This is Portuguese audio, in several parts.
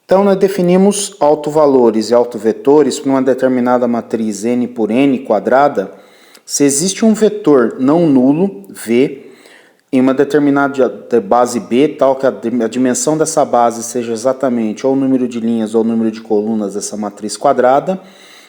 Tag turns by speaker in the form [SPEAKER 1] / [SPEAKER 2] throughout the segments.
[SPEAKER 1] Então, nós definimos autovalores e autovetores para uma determinada matriz n por n quadrada. Se existe um vetor não nulo, V, em uma determinada base B, tal que a dimensão dessa base seja exatamente ou o número de linhas ou o número de colunas dessa matriz quadrada.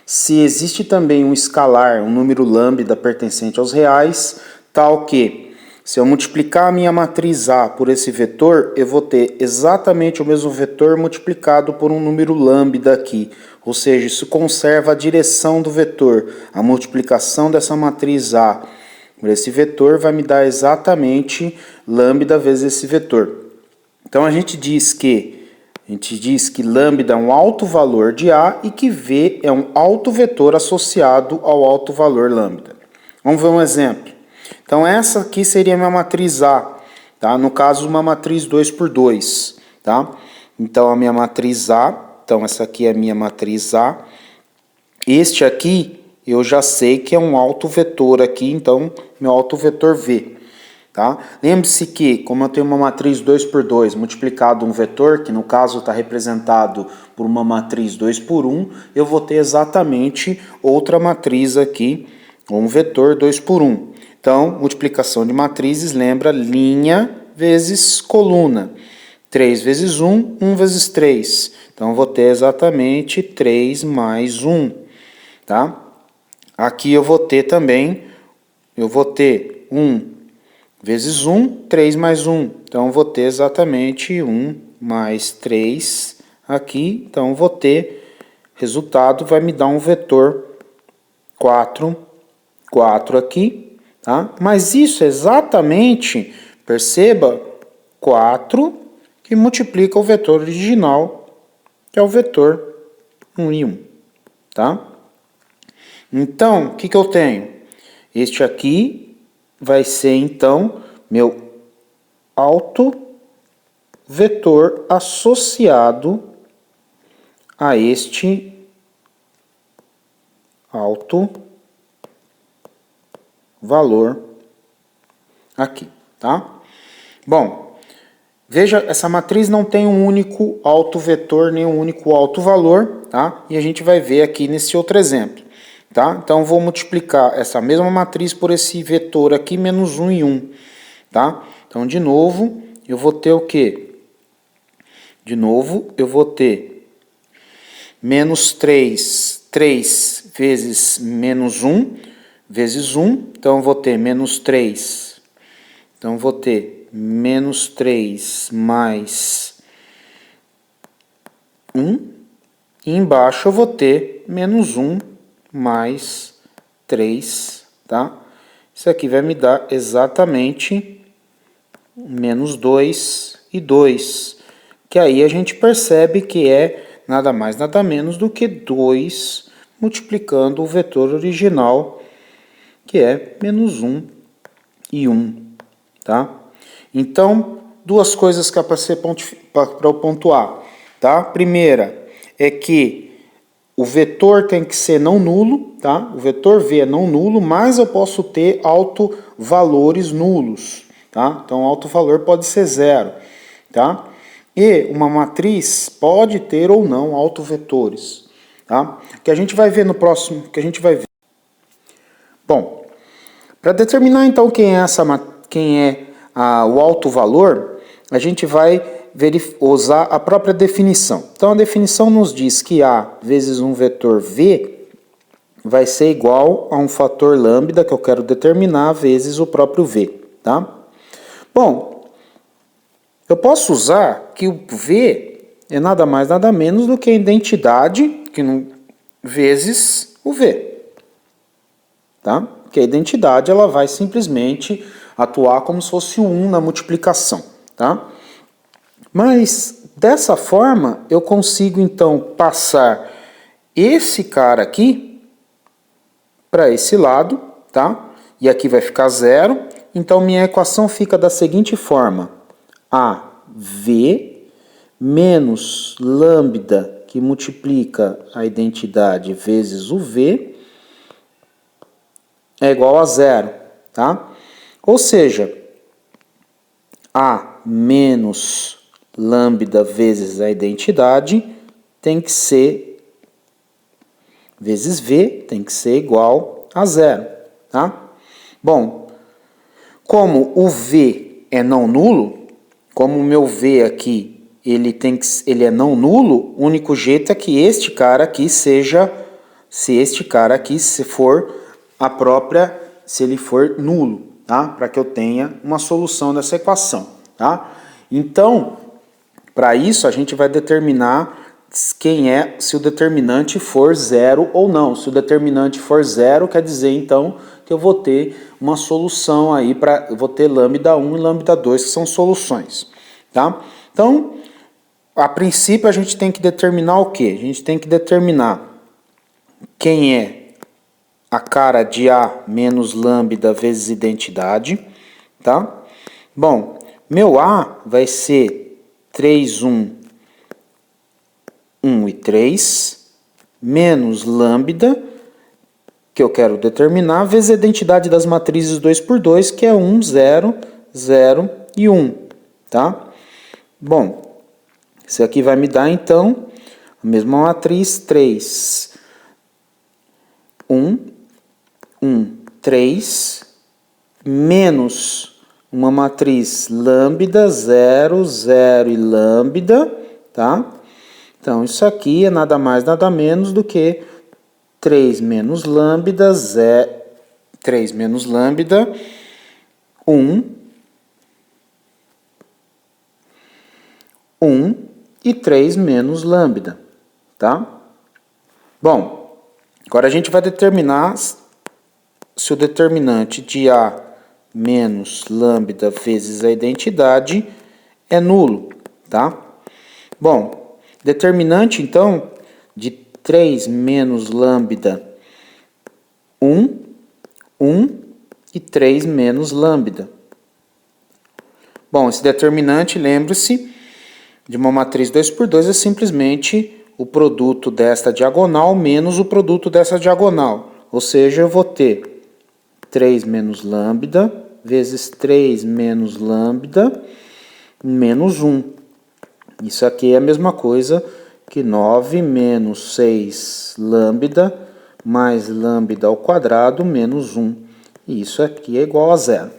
[SPEAKER 1] Se existe também um escalar, um número lambda pertencente aos reais, tal que, se eu multiplicar a minha matriz A por esse vetor, eu vou ter exatamente o mesmo vetor multiplicado por um número lambda aqui. Ou seja, isso conserva a direção do vetor. A multiplicação dessa matriz A por esse vetor vai me dar exatamente lambda vezes esse vetor. Então a gente diz que lambda é um autovalor de A e que V é um autovetor associado ao autovalor lambda. Vamos ver um exemplo. Então essa aqui seria a minha matriz A, tá? No caso uma matriz 2 por 2, tá? Então a minha matriz A, então essa aqui é a minha matriz A. Este aqui eu já sei que é um autovetor aqui, então meu autovetor V. Tá? Lembre-se que, como eu tenho uma matriz 2 por 2 multiplicado um vetor, que no caso está representado por uma matriz 2 por 1, eu vou ter exatamente outra matriz aqui, um vetor 2 por 1. Então, multiplicação de matrizes lembra linha vezes coluna. 3 vezes 1, 1 vezes 3. Então, eu vou ter exatamente 3 mais 1. Tá? Aqui eu vou ter também, 1 vezes 1, 3 mais 1. Então, eu vou ter exatamente 1 mais 3 aqui. Então, eu vou ter, resultado vai me dar um vetor 4 aqui. Tá? Mas isso é exatamente, perceba, 4 que multiplica o vetor original, que é o vetor 1 e 1. Tá? Então, o que eu tenho? Este aqui vai ser, então, meu autovetor associado a este autovalor aqui, tá? Bom, veja, essa matriz não tem um único autovetor, nem um único autovalor, tá? E a gente vai ver aqui nesse outro exemplo. Tá? Então, vou multiplicar essa mesma matriz por esse vetor aqui, menos 1 e 1. Tá? Então, de novo, eu vou ter o quê? De novo, eu vou ter menos 3 vezes menos 1, vezes 1. Então, eu vou ter menos 3. Então, eu vou ter menos 3 mais 1. E embaixo eu vou ter menos 1 mais 3, tá? Isso aqui vai me dar exatamente menos 2 e 2, que aí a gente percebe que é nada mais, nada menos do que 2 multiplicando o vetor original, que é menos 1 e 1, tá? Então, duas coisas que é para eu pontuar, tá? Primeira é que o vetor tem que ser não nulo, tá? O vetor V é não nulo, mas eu posso ter autovalores nulos, tá? Então, o autovalor pode ser 0, tá? E uma matriz pode ter ou não autovetores, tá? Que a gente vai ver no próximo, que a gente vai ver. Bom, para determinar então quem é o autovalor, a gente vai usar a própria definição. Então, a definição nos diz que A vezes um vetor V vai ser igual a um fator lambda, que eu quero determinar, vezes o próprio V. Tá? Bom, eu posso usar que o V é nada mais, nada menos do que a identidade vezes o V. Tá? Porque a identidade ela vai simplesmente atuar como se fosse o 1 na multiplicação. Tá? Mas, dessa forma, eu consigo, então, passar esse cara aqui para esse lado, tá? E aqui vai ficar 0. Então, minha equação fica da seguinte forma. AV menos lambda, que multiplica a identidade vezes o V, é igual a 0, tá? Ou seja, A menos lambda vezes a identidade tem que ser, vezes V, tem que ser igual a zero, tá? Bom, como o V é não nulo, como o meu V aqui, ele é não nulo, o único jeito é que este cara aqui seja, se este cara aqui se for a própria, se ele for nulo, tá? Para que eu tenha uma solução dessa equação, tá? Então, para isso a gente vai determinar se o determinante for zero ou não. Se o determinante for zero, quer dizer então que eu vou ter uma solução aí eu vou ter lambda 1 e lambda 2, que são soluções, tá? Então, a princípio a gente tem que determinar o quê? A gente tem que determinar quem é a cara de A menos lambda vezes identidade, tá? Bom, meu A vai ser 3, 1, 1 e 3, menos lambda, que eu quero determinar, vezes a identidade das matrizes 2 por 2, que é 1, 0, 0 e 1, tá? Bom, isso aqui vai me dar, então, a mesma matriz, 3, 1, 1, 3, menos uma matriz lambda, 0, 0 e lambda, tá? Então, isso aqui é nada mais, nada menos do que 3 menos lambda, 3 menos lambda, 1, 1 e 3 menos lambda, tá? Bom, agora a gente vai determinar se o determinante de A menos lambda vezes a identidade é nulo, tá? Bom, determinante, então, de 3 menos lambda, 1, 1 e 3 menos lambda. Bom, esse determinante, lembre-se, de uma matriz 2 por 2 é simplesmente o produto desta diagonal menos o produto dessa diagonal. Ou seja, eu vou ter 3 menos lambda vezes 3 menos lambda menos 1. Isso aqui é a mesma coisa que 9 menos 6 lambda mais lambda ao quadrado menos 1. E isso aqui é igual a zero,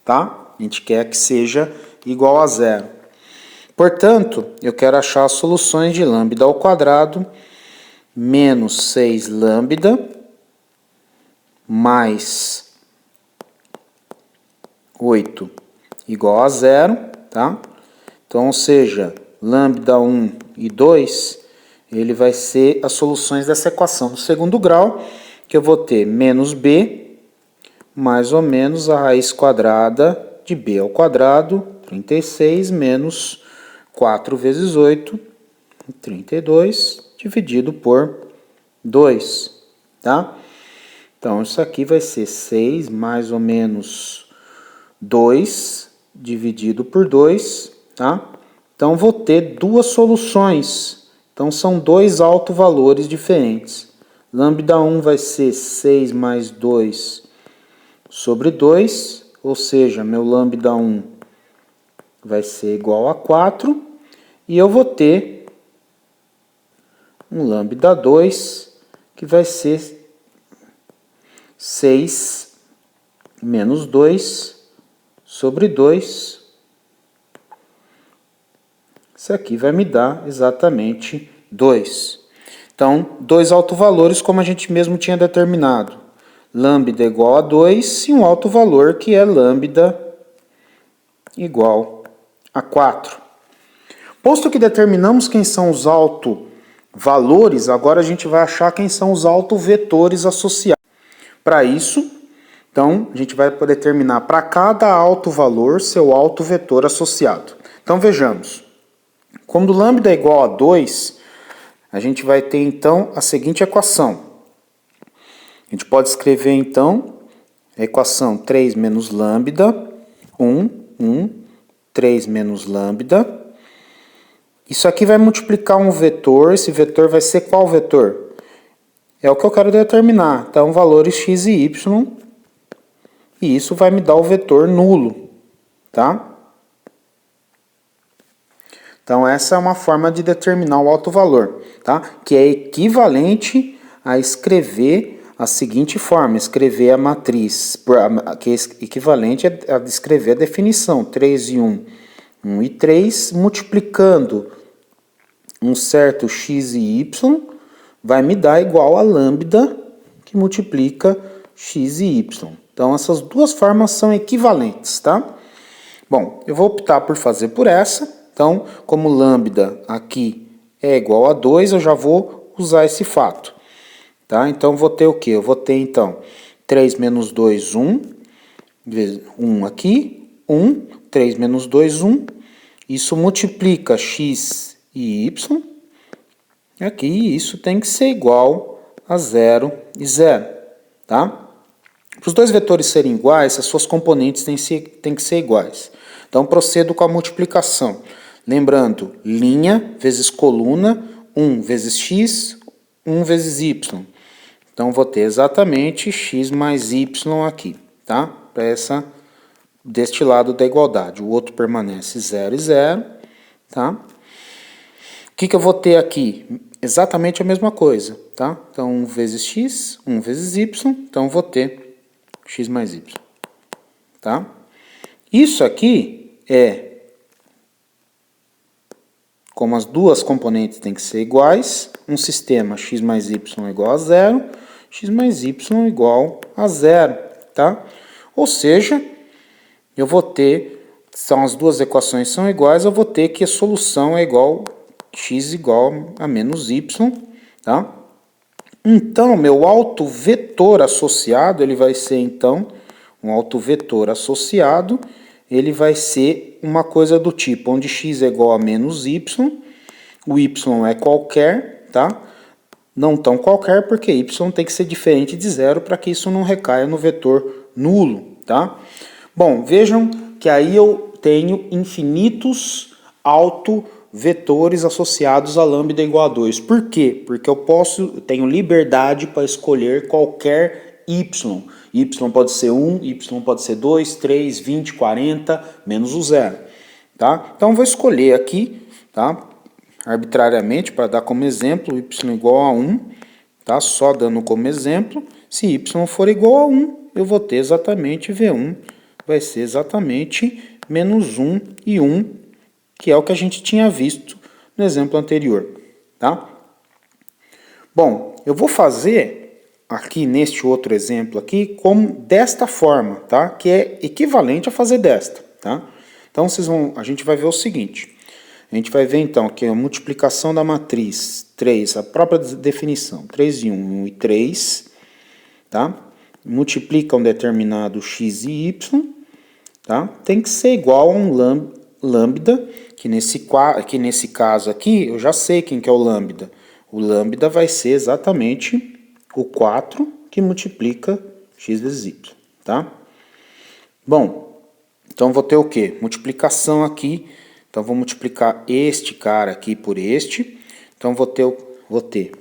[SPEAKER 1] tá? A gente quer que seja igual a zero. Portanto, eu quero achar as soluções de lambda ao quadrado menos 6 lambda mais 8 igual a zero, tá? Então, ou seja, lambda 1 e 2, ele vai ser as soluções dessa equação do segundo grau, que eu vou ter menos b mais ou menos a raiz quadrada de b ao quadrado, 36, menos 4 vezes 8, 32, dividido por 2, tá? Então, isso aqui vai ser 6 mais ou menos 2 dividido por 2, tá? Então, vou ter duas soluções. Então, são dois autovalores diferentes. Lambda 1 vai ser 6 mais 2 sobre 2, ou seja, meu lambda 1 vai ser igual a 4, e eu vou ter um lambda 2, que vai ser 6 menos 2 sobre 2. Isso aqui vai me dar exatamente 2. Então, dois autovalores como a gente mesmo tinha determinado. Lambda igual a 2 e um autovalor que é lambda igual a 4. Posto que determinamos quem são os autovalores, agora a gente vai achar quem são os autovetores associados. Para isso, então, a gente vai poder determinar para cada autovalor seu autovetor associado. Então, vejamos. Quando lambda é igual a 2, a gente vai ter, então, a seguinte equação. A gente pode escrever, então, a equação 3 menos lambda, 1, 1, 3 menos lambda. Isso aqui vai multiplicar um vetor, esse vetor vai ser qual vetor? É o que eu quero determinar. Então, valores x e y, e isso vai me dar o vetor nulo, tá? Então, essa é uma forma de determinar o alto valor, tá? Que é equivalente a escrever a seguinte forma, escrever a matriz, que é equivalente a escrever a definição, 3 e 1, 1 e 3, multiplicando um certo x e y, vai me dar igual a lambda, que multiplica x e y. Então, essas duas formas são equivalentes, tá? Bom, eu vou optar por fazer por essa. Então, como lambda aqui é igual a 2, eu já vou usar esse fato. Tá? Então, vou ter o quê? Eu vou ter, então, 3 menos 2, 1. 1 aqui, 1. 3 menos 2, 1. Isso multiplica x e y. Aqui, isso tem que ser igual a 0 e 0. Tá? Para os dois vetores serem iguais, as suas componentes têm que ser iguais. Então, procedo com a multiplicação. Lembrando, linha vezes coluna, 1 vezes x, 1 vezes y. Então, vou ter exatamente x mais y aqui, tá? Deste lado da igualdade. O outro permanece 0 e 0, tá? O que eu vou ter aqui? Exatamente a mesma coisa, tá? Então, 1 vezes x, 1 vezes y, então vou ter x mais y, tá? Isso aqui é, como as duas componentes têm que ser iguais, um sistema x mais y igual a 0, x mais y igual a 0, tá? Ou seja, eu vou ter, são as duas equações são iguais, eu vou ter que a solução é igual, x igual a menos y, tá? Então, meu autovetor associado, ele vai ser, então, um autovetor associado, ele vai ser uma coisa do tipo, onde x é igual a menos y, o y é qualquer, tá? Não tão qualquer, porque y tem que ser diferente de zero para que isso não recaia no vetor nulo, tá? Bom, vejam que aí eu tenho infinitos autovetores associados a lambda igual a 2. Por quê? Porque eu tenho liberdade para escolher qualquer y. Y pode ser 1, y pode ser 2, 3, 20, 40, menos o zero, tá? Então, vou escolher aqui, tá? Arbitrariamente, para dar como exemplo, y igual a 1, tá? Só dando como exemplo, se y for igual a 1, eu vou ter exatamente V1, vai ser exatamente menos 1 e 1, que é o que a gente tinha visto no exemplo anterior, tá? Bom, eu vou fazer aqui neste outro exemplo aqui como desta forma, tá? Que é equivalente a fazer desta, tá? Então, a gente vai ver o seguinte. A gente vai ver então que a multiplicação da matriz 3, a própria definição, 3 e 1, 1 e 3, tá? Multiplica um determinado x e y, tá? Tem que ser igual a um lambda, que nesse caso aqui, eu já sei quem que é o lambda. O lambda vai ser exatamente o 4 que multiplica x vezes y, tá? Bom, então vou ter o quê? Multiplicação aqui. Então, vou multiplicar este cara aqui por este. Então, vou ter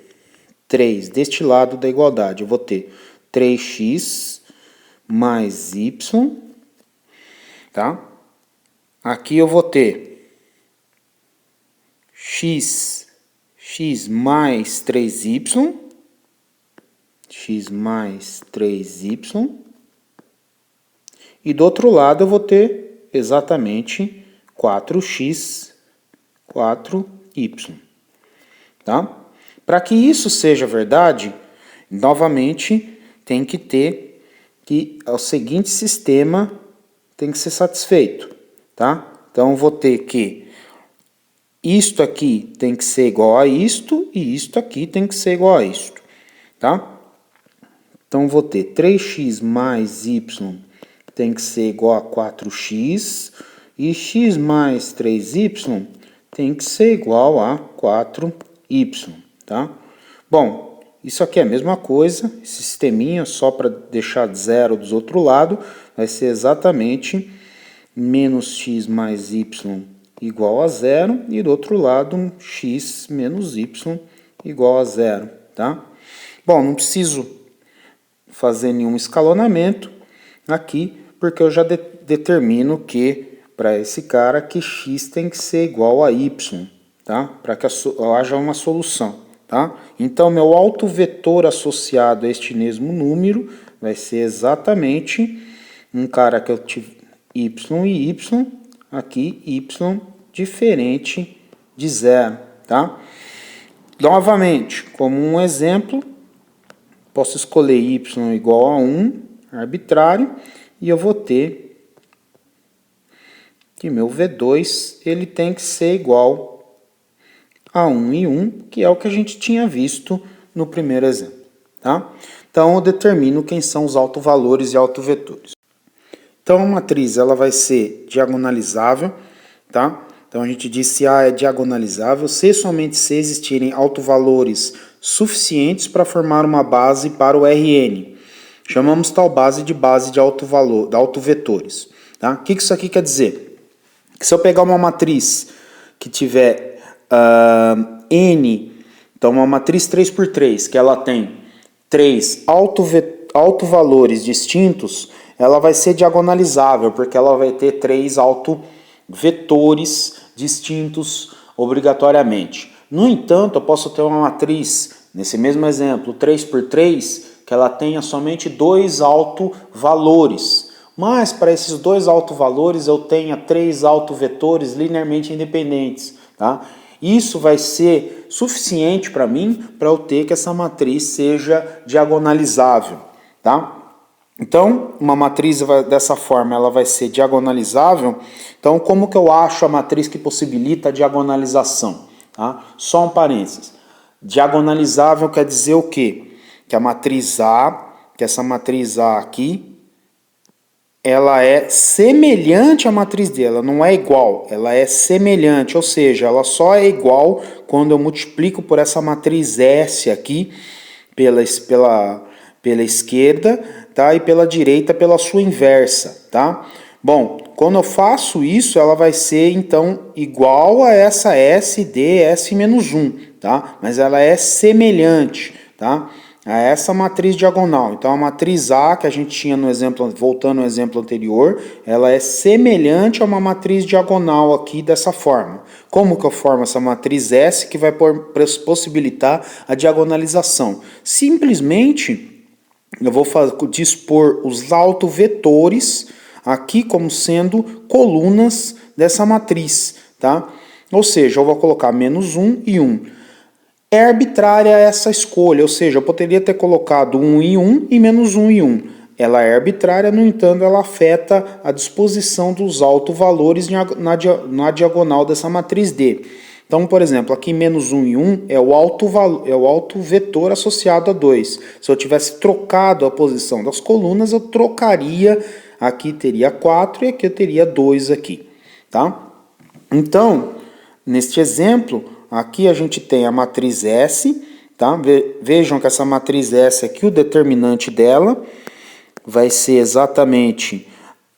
[SPEAKER 1] 3 deste lado da igualdade. Eu vou ter 3x mais y, tá? Aqui eu vou ter x mais 3y, x mais 3y. E do outro lado eu vou ter exatamente 4x, 4y, tá? Para que isso seja verdade, novamente tem que ter que o seguinte sistema tem que ser satisfeito, tá? Então eu vou ter que isto aqui tem que ser igual a isto e isto aqui tem que ser igual a isto, tá? Então eu vou ter 3x mais y tem que ser igual a 4x e x mais 3y tem que ser igual a 4y, tá? Bom, isso aqui é a mesma coisa, esse sisteminha, só para deixar zero do outro lado, vai ser exatamente menos x mais y igual a zero, e do outro lado, x menos y igual a zero, tá? Bom, não preciso fazer nenhum escalonamento aqui, porque eu já determino que para esse cara que x tem que ser igual a y, tá? Para que haja uma solução, tá? Então, meu autovetor associado a este mesmo número vai ser exatamente um cara que eu tive y e y, aqui y diferente de zero, tá? Novamente, como um exemplo, posso escolher y igual a 1, arbitrário, e eu vou ter que meu V2 ele tem que ser igual a 1 e 1, que é o que a gente tinha visto no primeiro exemplo. Tá? Então, eu determino quem são os autovalores e autovetores. Então, a matriz ela vai ser diagonalizável, tá? Então, a gente diz se A é diagonalizável se somente se existirem autovalores suficientes para formar uma base para o Rn. Chamamos tal base de autovalor, de autovetores. Tá? O que isso aqui quer dizer? Que se eu pegar uma matriz que tiver N, então uma matriz 3×3, que ela tem 3 autovalores distintos, ela vai ser diagonalizável, porque ela vai ter 3 autovetores distintos obrigatoriamente. No entanto, eu posso ter uma matriz, nesse mesmo exemplo, 3×3, que ela tenha somente 2 autovalores. Mas para esses 2 autovalores eu tenha 3 autovetores linearmente independentes. Tá? Isso vai ser suficiente para mim para eu ter que essa matriz seja diagonalizável. Tá? Então, uma matriz dessa forma ela vai ser diagonalizável. Então, como que eu acho a matriz que possibilita a diagonalização? Tá? Só um parênteses. Diagonalizável quer dizer o quê? Que a matriz A, que essa matriz A aqui, ela é semelhante à matriz dela, não é igual, ela é semelhante, ou seja, ela só é igual quando eu multiplico por essa matriz S aqui, pela esquerda, tá? E pela direita pela sua inversa, tá? Bom, quando eu faço isso, ela vai ser, então, igual a essa SD, S-1, tá? Mas ela é semelhante, tá? A essa matriz diagonal. Então, a matriz A, que a gente tinha no exemplo, voltando ao exemplo anterior, ela é semelhante a uma matriz diagonal aqui dessa forma. Como que eu formo essa matriz S que vai possibilitar a diagonalização? Simplesmente, eu vou dispor os autovetores aqui como sendo colunas dessa matriz, tá? Ou seja, eu vou colocar -1 e 1. É arbitrária essa escolha, ou seja, eu poderia ter colocado 1 e 1 e -1 e 1. Ela é arbitrária, no entanto, ela afeta a disposição dos autovalores na diagonal dessa matriz D. Então, por exemplo, aqui -1 e 1 é o autovetor associado a 2. Se eu tivesse trocado a posição das colunas, eu trocaria, aqui teria 4 e aqui eu teria 2 aqui, tá? Então, neste exemplo, aqui a gente tem a matriz S, tá? Vejam que essa matriz S aqui, o determinante dela vai ser exatamente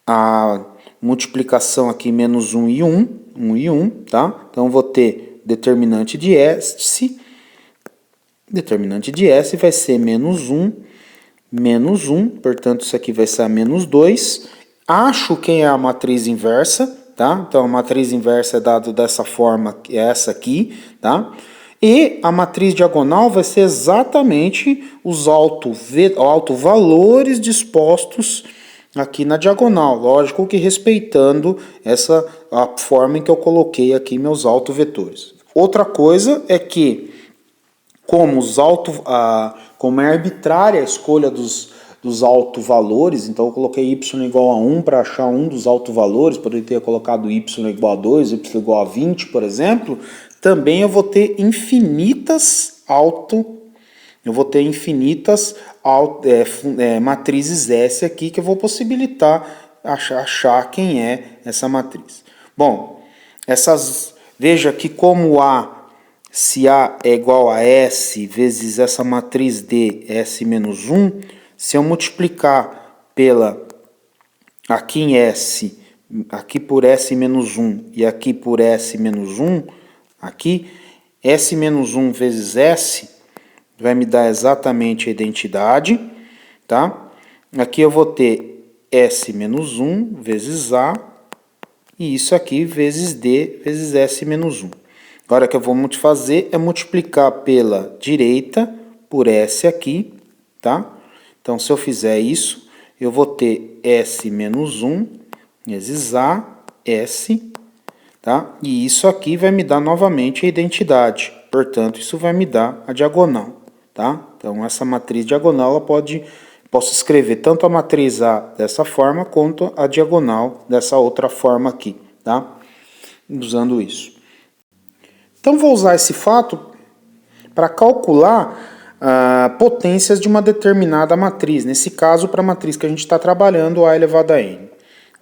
[SPEAKER 1] a multiplicação aqui -1 e 1, 1 e 1, tá? Então, vou ter determinante de S vai ser -1, -1, portanto, isso aqui vai ser a -2. Acho quem é a matriz inversa, tá? Então, a matriz inversa é dada dessa forma, que é essa aqui, tá? E a matriz diagonal vai ser exatamente os autovalores dispostos aqui na diagonal. Lógico que respeitando a forma em que eu coloquei aqui meus autovetores. Outra coisa é que, como é arbitrária a escolha dos autovalores, então eu coloquei y igual a 1 para achar um dos autovalores, poderia ter colocado y igual a 2, y igual a 20, por exemplo, também eu vou ter infinitas matrizes S aqui que eu vou possibilitar achar quem é essa matriz. Bom, veja que como se A é igual a S vezes essa matriz D, S-1, se eu multiplicar aqui em S, aqui por S-1 e aqui por S-1, aqui, S-1 vezes S vai me dar exatamente a identidade, tá? Aqui eu vou ter S-1 vezes A e isso aqui vezes D vezes S menos 1. Agora o que eu vou fazer é multiplicar pela direita por S aqui, tá? Então, se eu fizer isso, eu vou ter S menos 1 vezes A, S, tá? E isso aqui vai me dar novamente a identidade. Portanto, isso vai me dar a diagonal, tá? Então, essa matriz diagonal, posso escrever tanto a matriz A dessa forma, quanto a diagonal dessa outra forma aqui, tá? Usando isso. Então, vou usar esse fato para calcular potências de uma determinada matriz. Nesse caso, para a matriz que a gente está trabalhando, A elevado a N.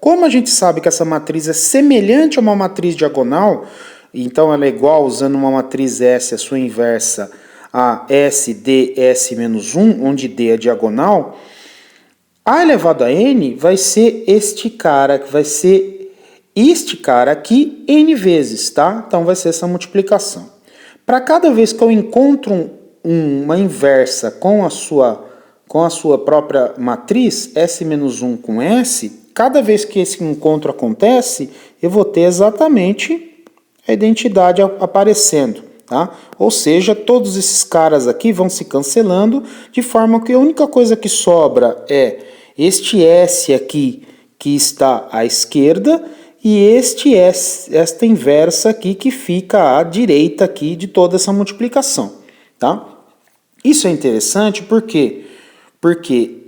[SPEAKER 1] Como a gente sabe que essa matriz é semelhante a uma matriz diagonal, então ela é igual, usando uma matriz S, a sua inversa, a S, D, S menos 1, onde D é diagonal, A elevado a N vai ser este cara, que vai ser este cara aqui N vezes, tá? Então vai ser essa multiplicação. Para cada vez que eu encontro uma inversa com a sua própria matriz, S menos 1 com S, cada vez que esse encontro acontece, eu vou ter exatamente a identidade aparecendo, tá? Ou seja, todos esses caras aqui vão se cancelando, de forma que a única coisa que sobra é este S aqui que está à esquerda e esta inversa aqui que fica à direita aqui de toda essa multiplicação, tá? Isso é interessante porque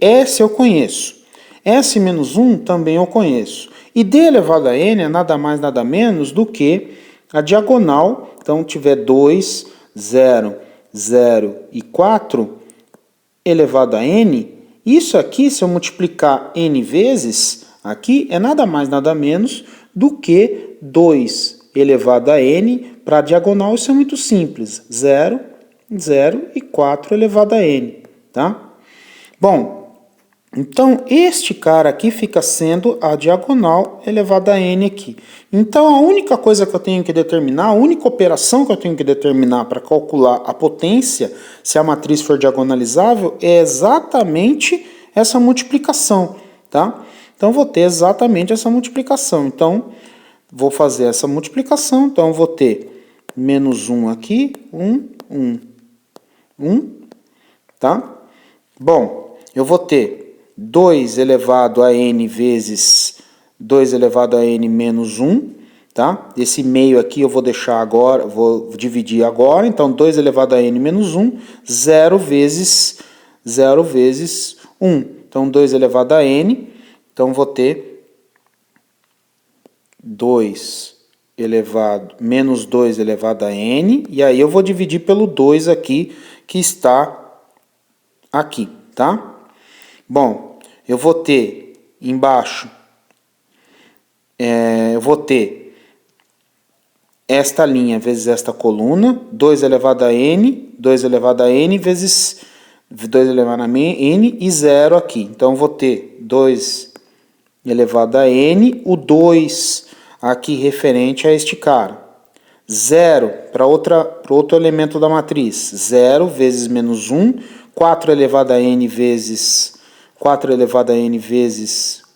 [SPEAKER 1] S eu conheço, S menos 1 também eu conheço, e D elevado a N é nada mais nada menos do que a diagonal. Então, tiver 2, 0, 0 e 4 elevado a N, isso aqui, se eu multiplicar N vezes, aqui é nada mais nada menos do que 2 elevado a N. Para a diagonal isso é muito simples, 0, 0 e 4 elevado a N, tá? Bom, então este cara aqui fica sendo a diagonal elevada a N aqui. Então a única coisa que eu tenho que determinar, a única operação que eu tenho que determinar para calcular a potência, se a matriz for diagonalizável, é exatamente essa multiplicação, tá? Então vou ter exatamente essa multiplicação. Então vou fazer essa multiplicação, então vou ter menos 1 aqui, 1, tá? Bom, eu vou ter 2 elevado a N vezes 2 elevado a N menos 1, tá? Esse meio aqui eu vou deixar agora, vou dividir agora, então 2 elevado a N menos 1, 0 vezes 1. Então 2 elevado a N, então vou ter menos 2 elevado a N, e aí eu vou dividir pelo 2 aqui, que está aqui, tá? Bom, eu vou ter embaixo, eu vou ter esta linha vezes esta coluna, 2 elevado a N, 2 elevado a N vezes 2 elevado a N e 0 aqui. Então, eu vou ter 2 elevado a N, o 2 aqui referente a este cara. 0 para outro elemento da matriz, 0 vezes menos 1, 4 elevado a N vezes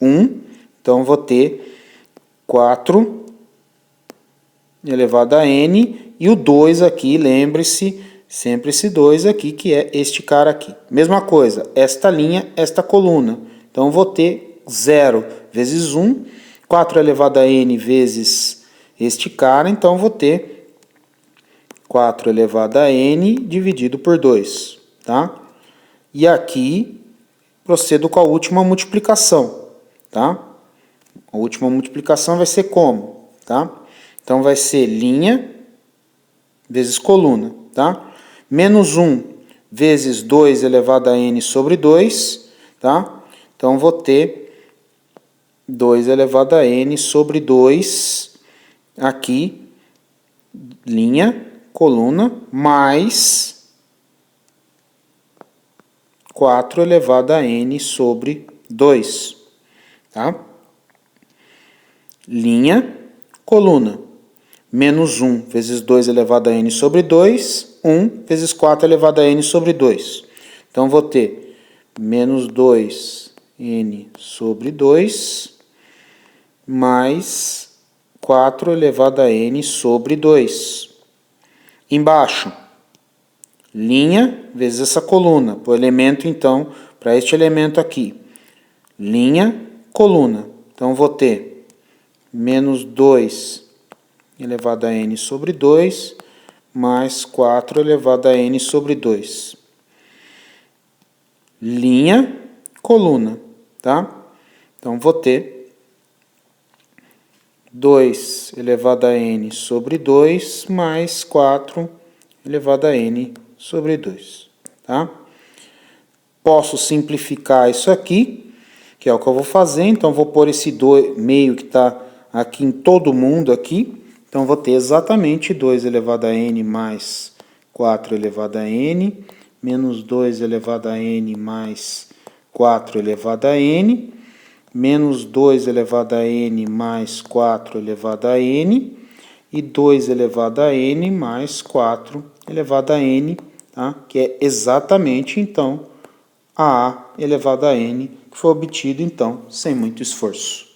[SPEAKER 1] 1, então vou ter 4 elevado a N, e o 2 aqui, lembre-se, sempre esse 2 aqui, que é este cara aqui. Mesma coisa, esta linha, esta coluna. Então, vou ter 0 vezes 1, 4 elevado a N vezes este cara, então vou ter 4 elevado a N dividido por 2, tá? E aqui, procedo com a última multiplicação, tá? A última multiplicação vai ser como, tá? Então, vai ser linha vezes coluna, tá? Menos 1 vezes 2 elevado a N sobre 2, tá? Então, vou ter 2 elevado a N sobre 2, aqui, linha, coluna, mais 4 elevado a N sobre 2, tá? Linha, coluna, menos 1 vezes 2 elevado a N sobre 2, 1 vezes 4 elevado a N sobre 2. Então, vou ter menos 2N sobre 2, mais 4 elevado a n sobre 2. Embaixo, linha vezes essa coluna. Para o elemento, então, para este elemento aqui. Linha, coluna. Então, vou ter menos 2 elevado a n sobre 2, mais 4 elevado a n sobre 2. Linha, coluna, tá? Então, vou ter 2 elevado a n sobre 2, mais 4 elevado a n sobre 2, tá? Posso simplificar isso aqui, que é o que eu vou fazer. Então, vou pôr esse meio que está aqui em todo mundo aqui. Então, vou ter exatamente 2 elevado a n mais 4 elevado a n, menos 2 elevado a n mais 4 elevado a n, menos 2 elevado a n mais 4 elevado a n, e 2 elevado a n mais 4 elevado a n, tá? Que é exatamente, então, a elevado a n, que foi obtido, então, sem muito esforço.